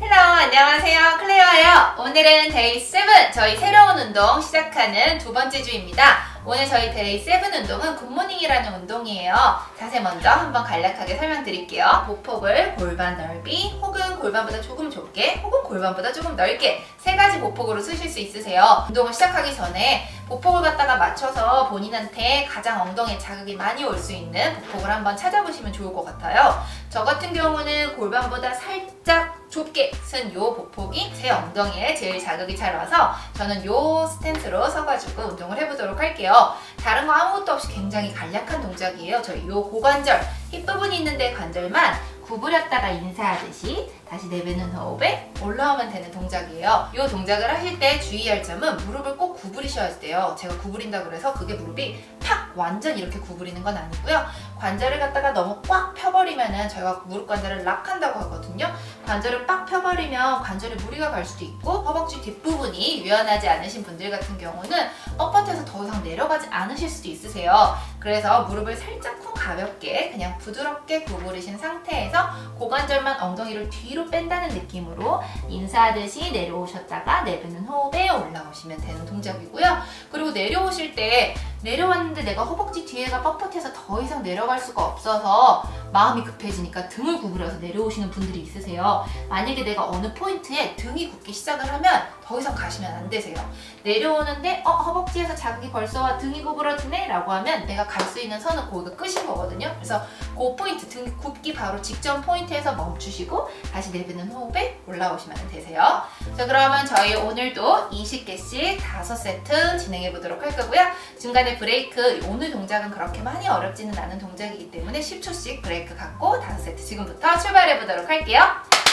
헬로, 안녕하세요. 클레어예요. 오늘은 데이 7, 저희 새로운 운동 시작하는 두 번째 주입니다. 오늘 저희 데이 7 운동은 굿모닝이라는 운동이에요. 자세 먼저 한번 간략하게 설명드릴게요. 보폭을 골반 넓이, 혹은 골반보다 조금 좁게, 혹은 골반보다 조금 넓게 세 가지 보폭으로 쓰실 수 있으세요. 운동을 시작하기 전에 보폭을 갖다가 맞춰서 본인한테 가장 엉덩이에 자극이 많이 올 수 있는 보폭을 한번 찾아보시면 좋을 것 같아요. 저 같은 경우는 골반보다 살짝 좁게 쓴 요 보폭이 제 엉덩이에 제일 자극이 잘 와서 저는 요 스탠스로 서가지고 운동을 해보도록 할게요. 다른 거 아무것도 없이 굉장히 간략한 동작이에요. 저희 요 고관절, 힙 부분이 있는데 관절만 구부렸다가 인사하듯이 다시 내뱉는 호흡에 올라오면 되는 동작이에요. 이 동작을 하실 때 주의할 점은 무릎을 꼭 구부리셔야 돼요. 제가 구부린다 그래서 그게 무릎이 팍 완전 이렇게 구부리는 건 아니고요. 관절을 갖다가 너무 꽉 펴버리면은 저희가 무릎 관절을 락한다고 하거든요. 관절을 빡 펴버리면 관절에 무리가 갈 수도 있고 허벅지 뒷부분이 유연하지 않으신 분들 같은 경우는 뻣뻣해서 더 이상 내려가지 않으실 수도 있으세요. 그래서 무릎을 살짝 쿵 가볍게 그냥 부드럽게 구부리신 상태에서 고관절만 엉덩이를 뒤로 뺀다는 느낌으로 인사하듯이 내려오셨다가 내뱉는 호흡에 올라오시면 되는 동작이고요. 그리고 내려오실 때 내려왔는데 내가 허벅지 뒤에가 뻣뻣해서 더 이상 내려갈 수가 없어서 마음이 급해지니까 등을 구부려서 내려오시는 분들이 있으세요. 만약에 내가 어느 포인트에 등이 굳기 시작을 하면 더 이상 가시면 안 되세요. 내려오는데 허벅지에서 자극이 벌써 와 등이 구부러지네 라고 하면 내가 갈 수 있는 선은 거기가 끝인 거거든요. 그래서 그 포인트, 등이 굽기 바로 직전 포인트에서 멈추시고 다시 내뱉는 호흡에 올라오시면 되세요. 자, 그러면 저희 오늘도 20개씩 5세트 진행해 보도록 할 거고요. 중간에 브레이크, 오늘 동작은 그렇게 많이 어렵지는 않은 동작이기 때문에 10초씩 브레이크 갖고 5세트 지금부터 출발해 보도록 할게요.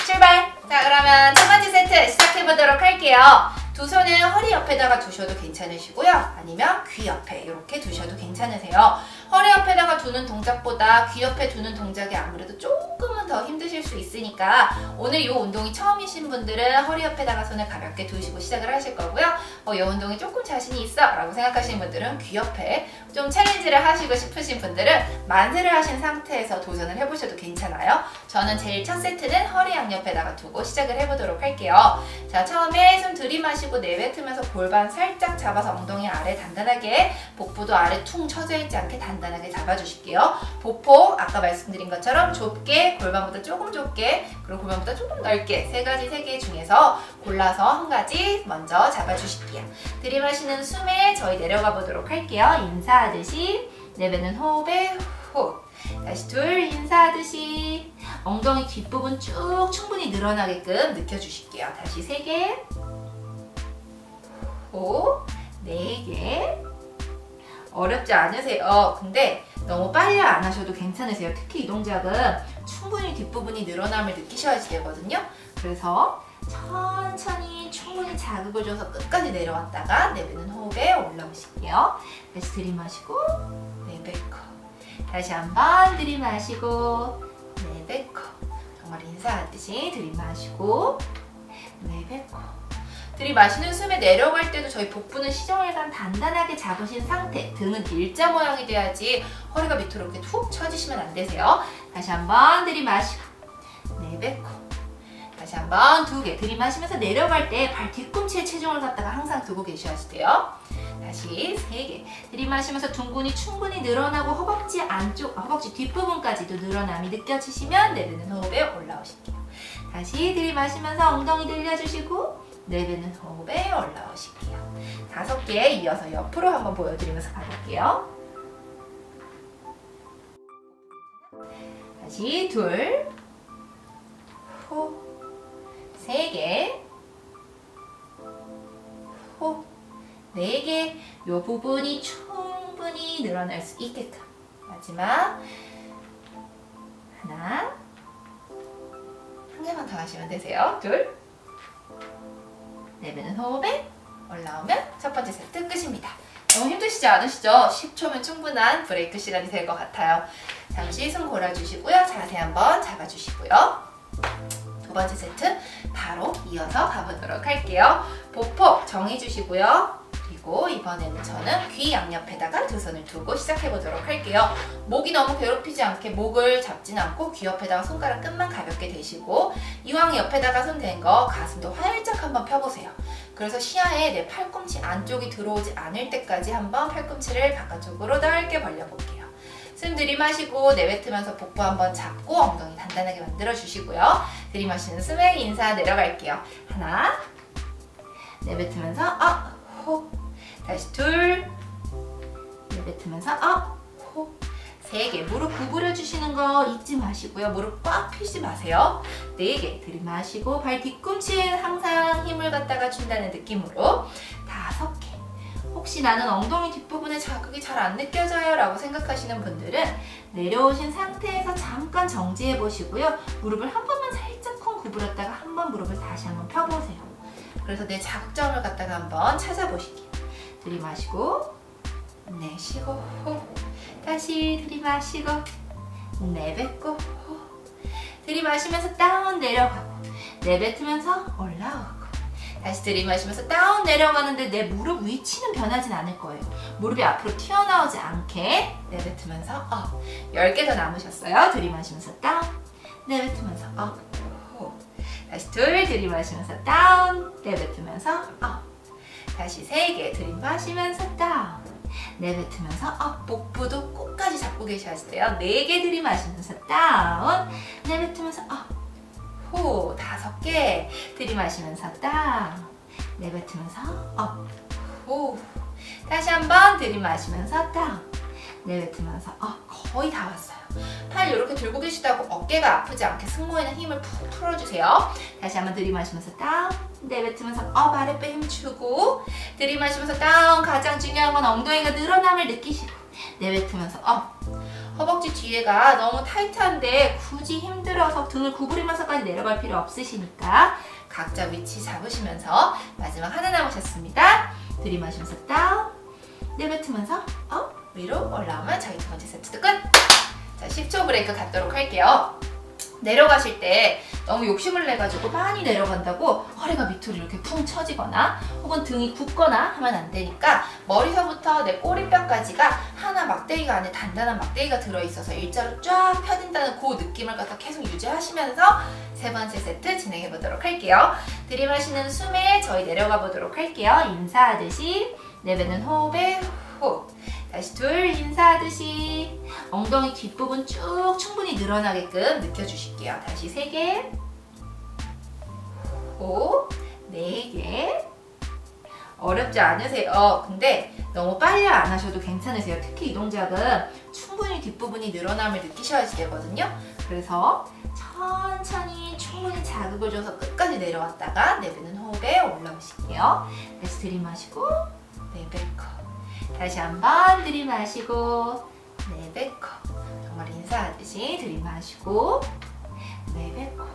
출발! 자, 그러면 첫 번째 세트 시작해 보도록 할게요. 두 손을 허리 옆에다가 두셔도 괜찮으시고요. 아니면 귀 옆에 이렇게 두셔도 괜찮으세요. 허리 옆에다가 두는 동작보다 귀 옆에 두는 동작이 아무래도 조금은 더 힘드실 수 있으니까 오늘 이 운동이 처음이신 분들은 허리 옆에다가 손을 가볍게 두시고 시작을 하실 거고요. 이 운동이 조금 자신이 있어 라고 생각하시는 분들은 귀 옆에 좀 챌린지를 하시고 싶으신 분들은 만세를 하신 상태에서 도전을 해보셔도 괜찮아요. 저는 제일 첫 세트는 허리 양옆에다가 두고 시작을 해보도록 할게요. 자, 처음에 숨 들이마시고 내뱉으면서 골반 살짝 잡아서 엉덩이 아래 단단하게, 복부도 아래 퉁 쳐져 있지 않게 단단하게 잡아주실게요. 보폭 아까 말씀드린 것처럼 좁게, 골반보다 조금 좁게, 그리고 골반보다 조금 넓게 세 개 중에서 골라서 한 가지 먼저 잡아주실게요. 들이마시는 숨에 저희 내려가 보도록 할게요. 인사하듯이 내뱉는 호흡에 호흡. 다시 둘, 인사하듯이 엉덩이 뒷부분 쭉 충분히 늘어나게끔 느껴주실게요. 다시 3개, 5, 4개. 어렵지 않으세요. 근데 너무 빨리 안 하셔도 괜찮으세요. 특히 이 동작은 충분히 뒷부분이 늘어남을 느끼셔야지 되거든요. 그래서 천천히 충분히 자극을 줘서 끝까지 내려왔다가 내뱉는 호흡에 올라오실게요. 다시 들이마시고 내뱉고, 다시 한번 들이마시고 내뱉고, 정말 인사하듯이 들이마시고 내뱉고. 들이마시는 숨에 내려갈 때도 저희 복부는 시정혈관 단단하게 잡으신 상태, 등은 일자 모양이 돼야지 허리가 밑으로 이렇게 툭 처지시면 안 되세요. 다시 한번 들이마시고 내뱉고, 다시 한번 2개 들이마시면서 내려갈 때 발 뒤꿈치에 체중을 갖다가 항상 두고 계셔야지 돼요. 다시 3개 들이마시면서 둥근이 충분히 늘어나고 허벅지 안쪽, 허벅지 뒷부분까지도 늘어남이 느껴지시면 내뱉는 호흡에 올라오실게요. 다시 들이마시면서 엉덩이 늘려주시고 내뱉는 호흡에 올라오실게요. 5개 이어서 옆으로 한번 보여드리면서 가볼게요. 다시 둘, 호, 3개, 호, 4개. 이 부분이 충분히 늘어날 수 있게끔. 마지막 하나, 한 개만 더 하시면 되세요. 둘, 내뱉는 호흡에 올라오면 첫 번째 세트 끝입니다. 너무 힘드시지 않으시죠? 10초면 충분한 브레이크 시간이 될 것 같아요. 잠시 숨 골아주시고요. 자세 한번 잡아주시고요. 두 번째 세트 바로 이어서 가보도록 할게요. 보폭 정해주시고요. 그리고 이번에는 저는 귀 양옆에다가 두 손을 두고 시작해 보도록 할게요. 목이 너무 괴롭히지 않게 목을 잡진 않고 귀 옆에다가 손가락 끝만 가볍게 대시고, 이왕 옆에다가 손 댄 거 가슴도 활짝 한번 펴보세요. 그래서 시야에 내 팔꿈치 안쪽이 들어오지 않을 때까지 한번 팔꿈치를 바깥쪽으로 넓게 벌려볼게요. 숨 들이마시고 내뱉으면서 복부 한번 잡고 엉덩이 단단하게 만들어주시고요. 들이마시는 숨에 인사 내려갈게요. 하나, 내뱉으면서 업, 호. 다시 둘, 내뱉으면서 업, 호. 세 개. 무릎 구부려 주시는 거 잊지 마시고요. 무릎 꽉 펴지 마세요. 네 개. 들이마시고 발 뒤꿈치에 항상 힘을 갖다가 준다는 느낌으로 다섯 개. 혹시 나는 엉덩이 뒷부분에 자극이 잘 안 느껴져요 라고 생각하시는 분들은 내려오신 상태에서 잠깐 정지해 보시고요. 무릎을 한 번만 살짝 쿵 구부렸다가 한 번 무릎을 다시 한번 펴보세요. 그래서 내 자극점을 갖다가 한번 찾아보실게요. 들이마시고 내쉬고 호. 다시 들이마시고 내뱉고 호. 들이마시면서 다운 내려가고 내뱉으면서 올라오고 다시 들이마시면서 다운 내려가는데 내 무릎 위치는 변하진 않을 거예요. 무릎이 앞으로 튀어나오지 않게 내뱉으면서 업. 10개 더 남으셨어요. 들이마시면서 다운 내뱉으면서 업. 호. 다시 둘 들이마시면서 다운 내뱉으면서 업. 다시 3개 들이마시면서 다운 내뱉으면서 업. 복부도 끝까지 잡고 계셔야 돼요. 4개 들이마시면서 다운 내뱉으면서 업. 호. 5개 들이마시면서 다운 내뱉으면서 업. 호. 다시 한번 들이마시면서 다운 내뱉으면서 업. 거의 다 왔어요. 팔 이렇게 들고 계시다고 어깨가 아프지 않게 승모에는 힘을 푹 풀어주세요. 다시 한번 들이마시면서 다운 내뱉으면서 업. 아랫배 힘주고 들이마시면서 다운. 가장 중요한 건 엉덩이가 늘어남을 느끼시고 내뱉으면서 업. 허벅지 뒤에가 너무 타이트한데 굳이 힘들어서 등을 구부리면서까지 내려갈 필요 없으시니까 각자 위치 잡으시면서 마지막 하나 남으셨습니다. 들이마시면서 다운 내뱉으면서 업. 위로 올라오면 저희 두 번째 세트도 끝! 자, 10초 브레이크 갖도록 할게요. 내려가실 때 너무 욕심을 내가지고 많이 내려간다고 허리가 밑으로 이렇게 쿵 처지거나 혹은 등이 굽거나 하면 안 되니까 머리서부터 내 꼬리뼈까지가 하나 막대기가 안에 단단한 막대기가 들어있어서 일자로 쫙 펴진다는 그 느낌을 갖다 계속 유지하시면서 세 번째 세트 진행해 보도록 할게요. 들이마시는 숨에 저희 내려가 보도록 할게요. 인사하듯이 내뱉는 호흡에 호. 다시 둘 인사하듯이 엉덩이 뒷부분 쭉 충분히 늘어나게끔 느껴주실게요. 다시 3개 호. 4개 어렵지 않으세요. 근데 너무 빨리 안 하셔도 괜찮으세요. 특히 이 동작은 충분히 뒷부분이 늘어남을 느끼셔야지 되거든요. 그래서 천천히 충분히 자극을 줘서 끝까지 내려왔다가 내뱉는 호흡에 올라오실게요. 다시 들이마시고 내뱉고 다시 한번 들이마시고 내뱉고 정말 인사하듯이 들이마시고 내뱉고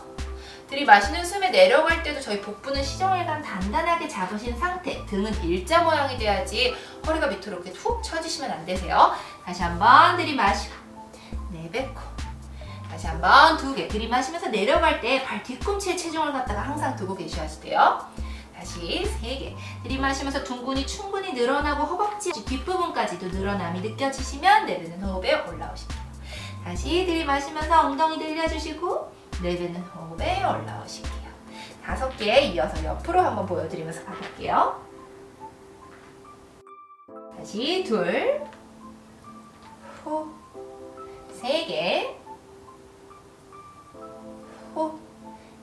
들이마시는 숨에 내려갈 때도 저희 복부는 시정혈관 단단하게 잡으신 상태 등은 일자 모양이 돼야지 허리가 밑으로 이렇게 툭 처지시면 안 되세요. 다시 한번 들이마시고 내뱉고 다시 한번 2개 들이마시면서 내려갈 때 발 뒤꿈치에 체중을 갖다가 항상 두고 계셔야 돼요. 다시 3개 들이마시면서 둥근이 충분히 늘어나고 허벅지 뒷부분까지도 늘어남이 느껴지시면 내뱉는 호흡에 올라오실게요. 다시 들이마시면서 엉덩이 늘려주시고 내뱉는 호흡에 올라오실게요. 5개 이어서 옆으로 한번 보여드리면서 가볼게요. 다시 둘 호. 3개 호.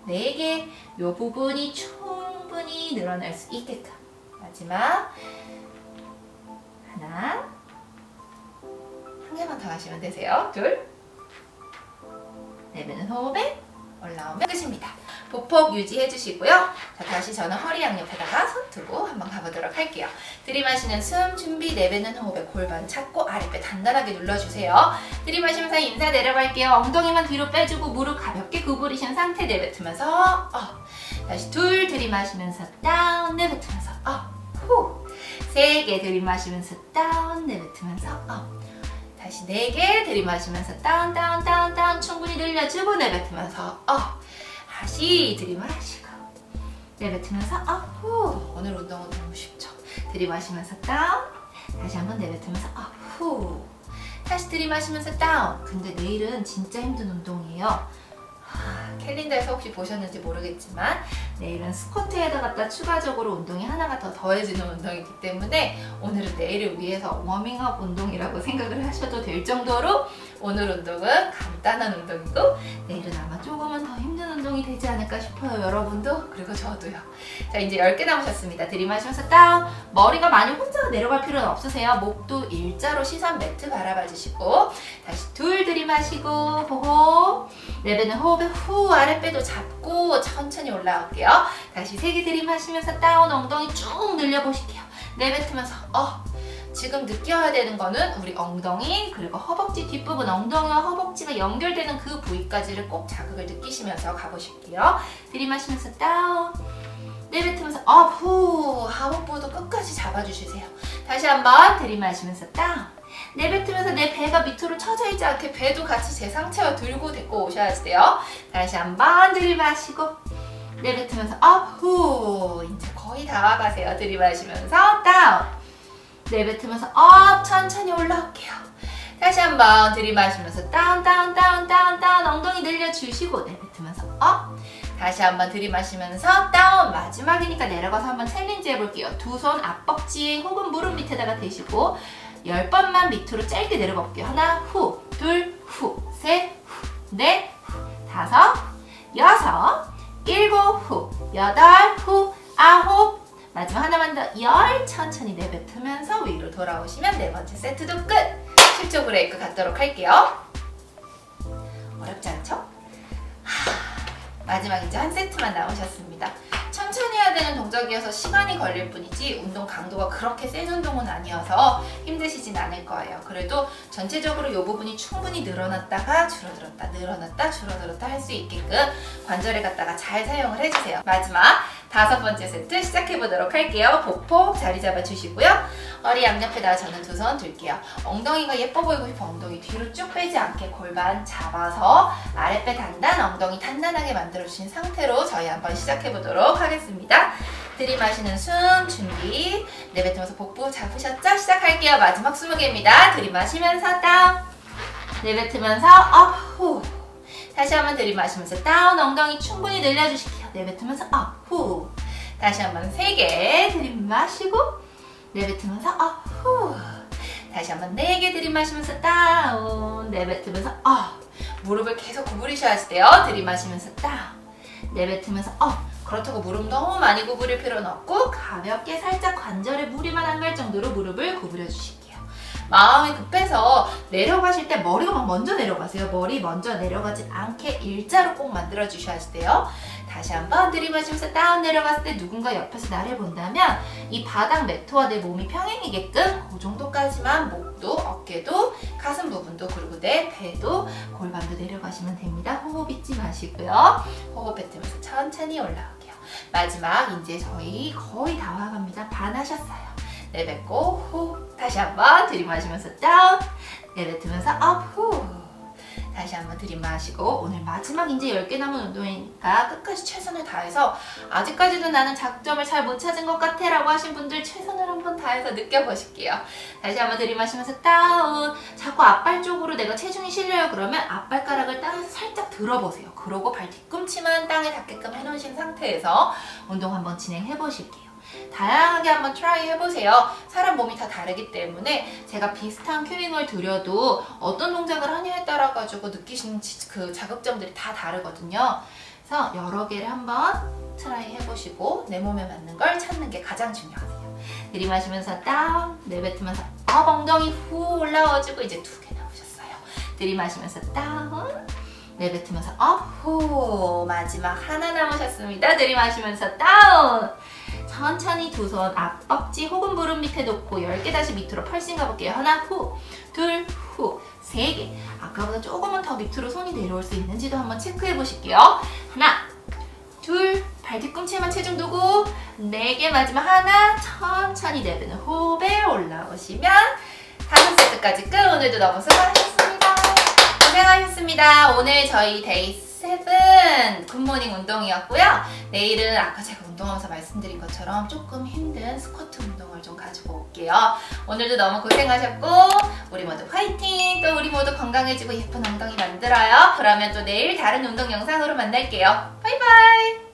4개 요 부분이 충분히 늘어날 수 있게끔 마지막 하나 한 개만 더 하시면 되세요. 둘 내뱉는 호흡에 올라오면 끝입니다. 보폭 유지해 주시고요. 자, 다시 저는 허리 양옆에다가 손 두고 한번 가보도록 할게요. 들이마시는 숨 준비 내뱉는 호흡에 골반 잡고 아랫배 단단하게 눌러주세요. 들이마시면서 인사 내려갈게요. 엉덩이만 뒤로 빼주고 무릎 가볍게 구부리신 상태 내뱉으면서 다시 둘 들이마시면서 다운 내뱉으면서 후. 3개 들이마시면서 다운 내뱉으면서 다시 4개 들이마시면서 다운 다운 다운 다운 충분히 늘려주고 내뱉으면서 다시 들이마시고 내뱉으면서 후. 오늘 운동은 너무 쉽죠? 들이마시면서 다운. 다시 한번 내뱉으면서 업, 후. 다시 들이마시면서 다운. 근데 내일은 진짜 힘든 운동이에요. 캘린더에서 혹시 보셨는지 모르겠지만 내일은 스쿼트에다 갖다 추가적으로 운동이 하나가 더 더해지는 운동이기 때문에 오늘은 내일을 위해서 워밍업 운동이라고 생각을 하셔도 될 정도로 오늘 운동은 간단한 운동이고 내일은 아마 조금은 더 힘든 운동이 되지 않을까 싶어요. 여러분도 그리고 저도요. 자, 이제 10개 남으셨습니다. 들이마시면서 다운. 머리가 많이 혼자 내려갈 필요는 없으세요. 목도 일자로 시선 매트 바라봐 주시고 다시 둘 들이마시고 호흡. 내뱉는 호흡에 후 아랫배도 잡고 천천히 올라올게요. 다시 3개 들이마시면서 다운. 엉덩이 쭉 늘려보실게요. 내뱉으면서 지금 느껴야 되는 거는 우리 엉덩이 그리고 허벅지 뒷부분, 엉덩이와 허벅지가 연결되는 그 부위까지를 꼭 자극을 느끼시면서 가보실게요. 들이마시면서 다운. 내뱉으면서 업, 후. 하복부도 끝까지 잡아주시세요. 다시 한번 들이마시면서 다운. 내뱉으면서 내 배가 밑으로 처져 있지 않게 배도 같이 제 상체와 들고 데리고 오셔야 돼요. 다시 한번 들이마시고 내뱉으면서 업, 후. 이제 거의 다 와가세요. 들이마시면서 다운. 내뱉으면서 업, 천천히 올라올게요. 다시 한번 들이마시면서 다운, 다운, 다운, 다운, 다운. 엉덩이 늘려주시고 내뱉으면서 업. 다시 한번 들이마시면서 다운. 마지막이니까 내려가서 한번 챌린지 해볼게요. 두 손 앞벅지 혹은 무릎 밑에다가 대시고 10번만 밑으로 짧게 내려가 볼게요. 하나, 후, 둘, 후, 셋, 후, 넷, 후, 다섯, 여섯, 일곱, 후, 여덟, 후, 아홉. 마지막 하나만 더. 10. 천천히 내뱉으면서 위로 돌아오시면 네 번째 세트도 끝. 10초 브레이크 갖도록 할게요. 어렵지 않죠? 마지막 이제 한 세트만 남으셨습니다. 천천히 해야 되는 동작이어서 시간이 걸릴 뿐이지 운동 강도가 그렇게 센 운동은 아니어서 힘드시진 않을 거예요. 그래도 전체적으로 이 부분이 충분히 늘어났다가 줄어들었다, 늘어났다, 줄어들었다 할 수 있게끔 관절에 갖다가 잘 사용을 해주세요. 마지막 5번째 세트 시작해보도록 할게요. 보폭 자리 잡아주시고요. 허리 양옆에다가 저는 두 손 들게요. 엉덩이가 예뻐 보이고 싶어 엉덩이 뒤로 쭉 빼지 않게 골반 잡아서 아랫배 단단, 엉덩이 단단하게 만들어주신 상태로 저희 한번 시작해보도록 하겠습니다. 들이마시는 숨 준비. 내뱉으면서 복부 잡으셨죠? 시작할게요. 마지막 20개입니다. 들이마시면서 다운. 내뱉으면서 업, 후. 다시 한번 들이마시면서 다운. 엉덩이 충분히 늘려주실게요. 내뱉으면서 업, 후. 다시 한번 3개 들이마시고 내뱉으면서 업, 후. 다시 한번 4개 들이마시면서 다운. 내뱉으면서 업. 무릎을 계속 구부리셔야 돼요. 들이마시면서 다운. 내뱉으면서 업. 그렇다고 무릎 너무 많이 구부릴 필요는 없고 가볍게 살짝 관절에 무리만 안 갈 정도로 무릎을 구부려 주실게요. 마음이 급해서 내려가실 때 머리가 막 먼저 내려가세요. 머리 먼저 내려가지 않게 일자로 꼭 만들어 주셔야 돼요. 다시 한번 들이마시면서 다운. 내려갔을 때 누군가 옆에서 나를 본다면 이 바닥 매트와 내 몸이 평행이게끔 그 정도까지만 목도, 어깨도, 가슴 부분도 그리고 내 배도, 골반도 내려가시면 됩니다. 호흡 잊지 마시고요. 호흡 뱉으면서 천천히 올라올게요. 마지막 이제 저희 거의 다 와갑니다. 반 하셨어요. 내뱉고 호흡. 다시 한번 들이마시면서 다운. 내뱉으면서 업, 후. 다시 한번 들이마시고 오늘 마지막 이제 10개 남은 운동이니까 끝까지 최선을 다해서 아직까지도 나는 장점을 잘 못 찾은 것 같아 라고 하신 분들 최선을 한번 다해서 느껴보실게요. 다시 한번 들이마시면서 다운. 자꾸 앞발 쪽으로 내가 체중이 실려요 그러면 앞발가락을 땅에서 살짝 들어보세요. 그러고 발 뒤꿈치만 땅에 닿게끔 해놓으신 상태에서 운동 한번 진행해 보실게요. 다양하게 한번 트라이 해보세요. 사람 몸이 다 다르기 때문에 제가 비슷한 큐잉을 드려도 어떤 동작을 하냐에 따라 가지고 느끼시는 그 자극점들이 다 다르거든요. 그래서 여러 개를 한번 트라이 해보시고 내 몸에 맞는 걸 찾는 게 가장 중요하세요. 들이마시면서 다운. 내뱉으면서 업. 엉덩이 후 올라와주고 이제 2개 남으셨어요. 들이마시면서 다운. 내뱉으면서 업, 후. 마지막 하나 남으셨습니다. 들이마시면서 다운. 천천히 두 손 앞벅지 혹은 무릎 밑에 놓고 10개 다시 밑으로 펄싱 가볼게요. 하나, 후, 둘, 후, 3개. 아까보다 조금은 더 밑으로 손이 내려올 수 있는지도 한번 체크해 보실게요. 하나, 둘, 발 뒤꿈치에만 체중 두고 4개. 마지막 하나. 천천히 내뱉는 호흡에 올라오시면 5세트까지 끝. 오늘도 너무 수고하셨습니다. 고생하셨습니다. 오늘 저희 데이 7 7 굿모닝 운동이었고요. 내일은 아까 제가 운동하면서 말씀드린 것처럼 조금 힘든 스쿼트 운동을 좀 가지고 올게요. 오늘도 너무 고생하셨고 우리 모두 화이팅! 또 우리 모두 건강해지고 예쁜 엉덩이 만들어요. 그러면 또 내일 다른 운동 영상으로 만날게요. 바이바이!